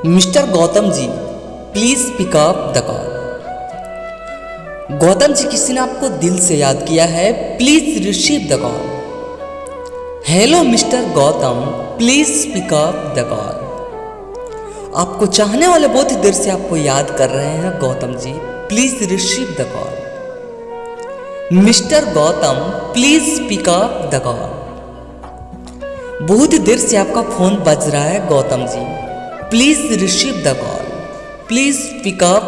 Mister Gautam ji, please pick up the call. Gautam ji, किसी ने आपको दिल से याद किया है, please receive the call. Hello mister Gautam, please pick up the call. आपको चाहने वाले बहुत ही देर से आपको याद कर रहे हैं Gautam ji, please receive the call. Mister Gautam, please pick up the call. बहुत ही देर से आपका फोन बज रहा है Gautam ji, please receive the call, please pick up